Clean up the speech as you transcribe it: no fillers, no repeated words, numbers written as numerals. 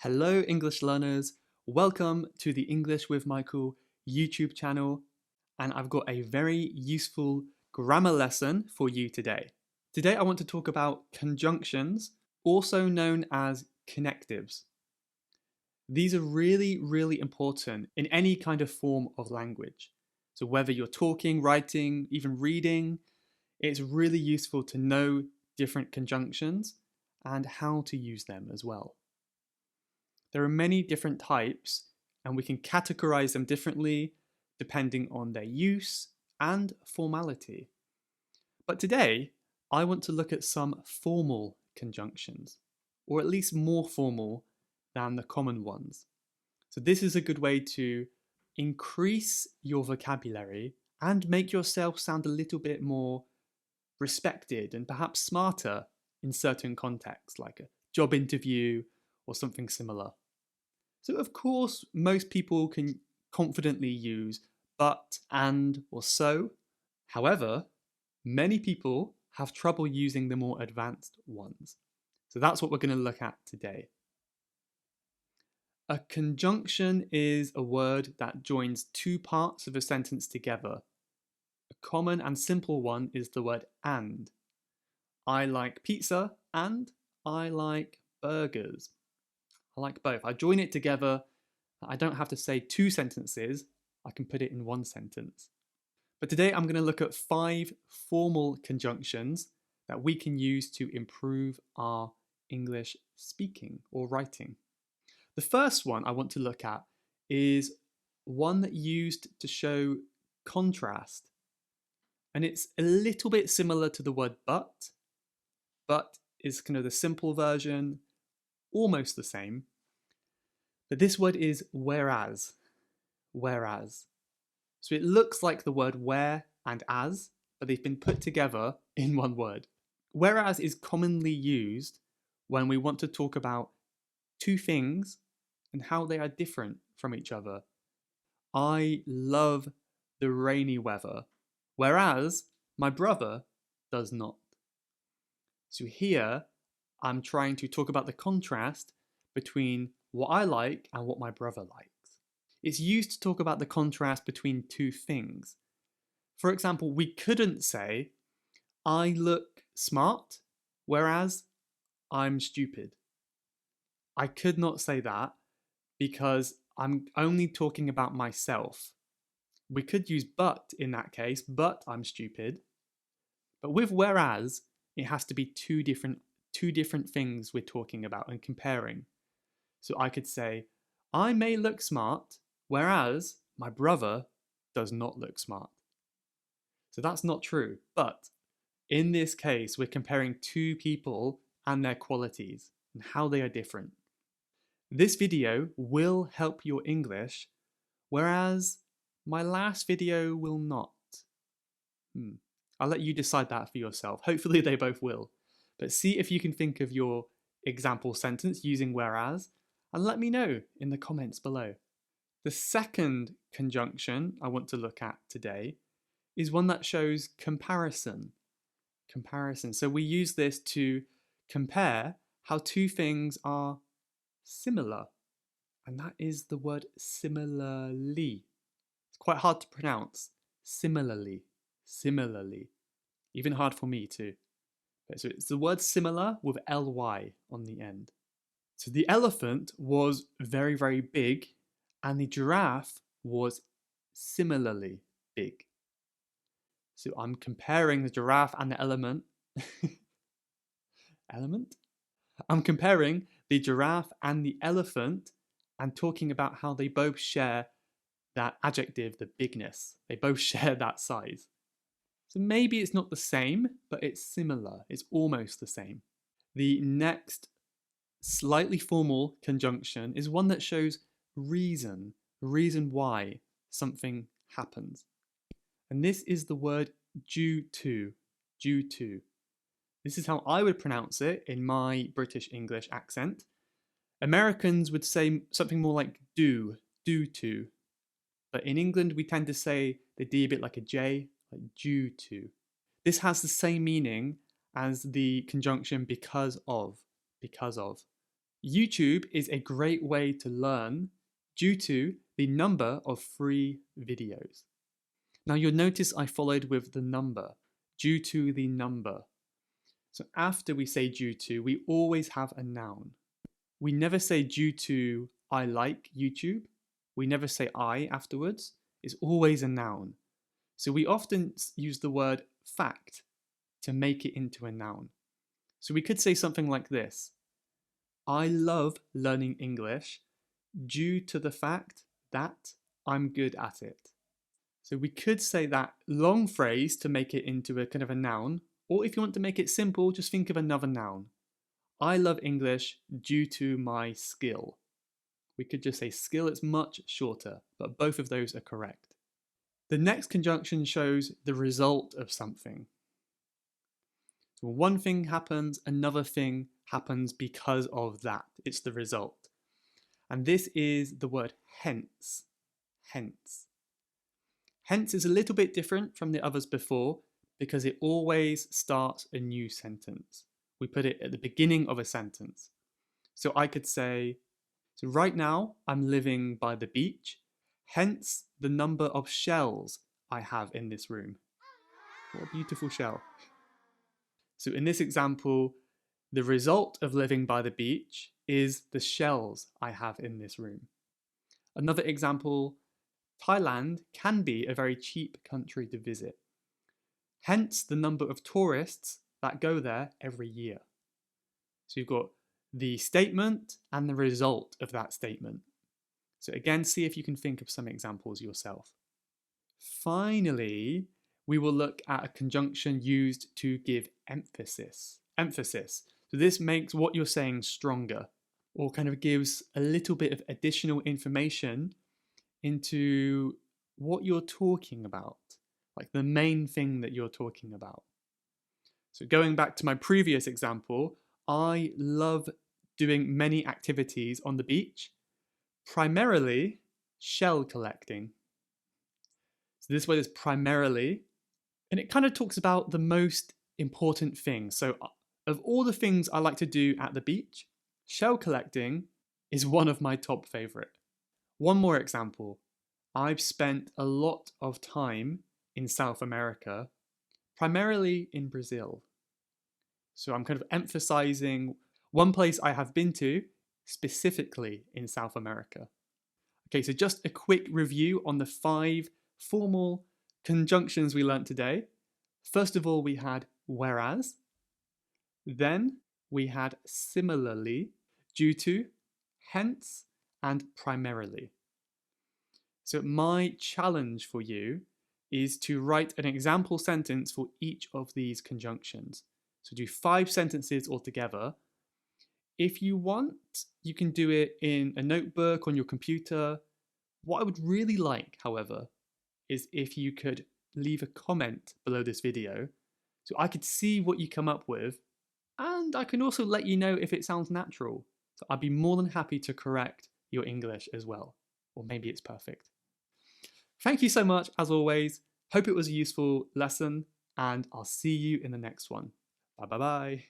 Hello, English learners. Welcome to the English with Michael YouTube channel. And I've got a very useful grammar lesson for you today. Today, I want to talk about conjunctions, also known as connectives. These are really, really important in any kind of form of language. So whether you're talking, writing, even reading, it's really useful to know different conjunctions and how to use them as well. There are many different types, and we can categorize them differently depending on their use and formality. But today, I want to look at some formal conjunctions, or at least more formal than the common ones. So this is a good way to increase your vocabulary and make yourself sound a little bit more respected and perhaps smarter in certain contexts, like a job interview or something similar. So of course, most people can confidently use but, and, or so. However, many people have trouble using the more advanced ones. So that's what we're going to look at today. A conjunction is a word that joins two parts of a sentence together. A common and simple one is the word and. I like pizza and I like burgers. I like both. I join it together. I don't have to say two sentences. I can put it in one sentence. But today I'm going to look at 5 formal conjunctions that we can use to improve our English speaking or writing. The first one I want to look at is one that used to show contrast. And it's a little bit similar to the word but is kind of the simple version, almost the same. But this word is whereas. Whereas. So it looks like the word where and as, but they've been put together in one word. Whereas is commonly used when we want to talk about two things and how they are different from each other. I love the rainy weather, whereas my brother does not. So here, I'm trying to talk about the contrast between what I like and what my brother likes. It's used to talk about the contrast between two things. For example, we couldn't say, I look smart, whereas I'm stupid. I could not say that because I'm only talking about myself. We could use but in that case, but I'm stupid. But with whereas, it has to be two different things we're talking about and comparing. So I could say, I may look smart, whereas my brother does not look smart. So that's not true. But in this case, we're comparing two people and their qualities and how they are different. This video will help your English, whereas my last video will not. I'll let you decide that for yourself. Hopefully they both will. But see if you can think of your example sentence using whereas, and let me know in the comments below. The second conjunction I want to look at today is one that shows comparison. Comparison. So we use this to compare how two things are similar. And that is the word similarly. It's quite hard to pronounce. Similarly. Similarly. Even hard for me too. Okay, so it's the word similar with ly on the end. So the elephant was very, very big, and the giraffe was similarly big. So I'm comparing the giraffe and the element. Element? I'm comparing the giraffe and the elephant and talking about how they both share that adjective, the bigness. They both share that size. So maybe it's not the same, but it's similar. It's almost the same. The next slightly formal conjunction is one that shows reason why something happens. And this is the word due to. This is how I would pronounce it in my British English accent. Americans would say something more like due to. But in England, we tend to say the D a bit like a J, like due to. This has the same meaning as the conjunction because of. YouTube is a great way to learn due to the number of free videos. Now you'll notice I followed with the number, due to the number. So after we say due to, we always have a noun. We never say due to I like YouTube. We never say I afterwards. It's always a noun. So we often use the word fact to make it into a noun. So we could say something like this. I love learning English due to the fact that I'm good at it. So we could say that long phrase to make it into a kind of a noun, or if you want to make it simple, just think of another noun. I love English due to my skill. We could just say skill, it's much shorter, but both of those are correct. The next conjunction shows the result of something. So one thing happens, another thing happens because of that. It's the result. And this is the word hence. Hence. Hence is a little bit different from the others before because it always starts a new sentence. We put it at the beginning of a sentence. So I could say, so right now I'm living by the beach, hence the number of shells I have in this room. What a beautiful shell. So in this example, the result of living by the beach is the shells I have in this room. Another example, Thailand can be a very cheap country to visit. Hence the number of tourists that go there every year. So you've got the statement and the result of that statement. So again, see if you can think of some examples yourself. Finally, we will look at a conjunction used to give emphasis. Emphasis. So this makes what you're saying stronger, or kind of gives a little bit of additional information into what you're talking about, like the main thing that you're talking about. So going back to my previous example, I love doing many activities on the beach, primarily shell collecting. So this word is primarily, and it kind of talks about the most important things. So of all the things I like to do at the beach, shell collecting is one of my top favorite. One more example. I've spent a lot of time in South America, primarily in Brazil. So I'm kind of emphasizing one place I have been to, specifically in South America. Okay, so just a quick review on the 5 formal conjunctions we learnt today. First of all, we had whereas. Then we had similarly, due to, hence, and primarily. So my challenge for you is to write an example sentence for each of these conjunctions. So do 5 sentences altogether. If you want, you can do it in a notebook on your computer. What I would really like, however, is if you could leave a comment below this video so I could see what you come up with, and I can also let you know if it sounds natural. So I'd be more than happy to correct your English as well, or maybe it's perfect. Thank you so much, as always. Hope it was a useful lesson, and I'll see you in the next one. Bye bye bye.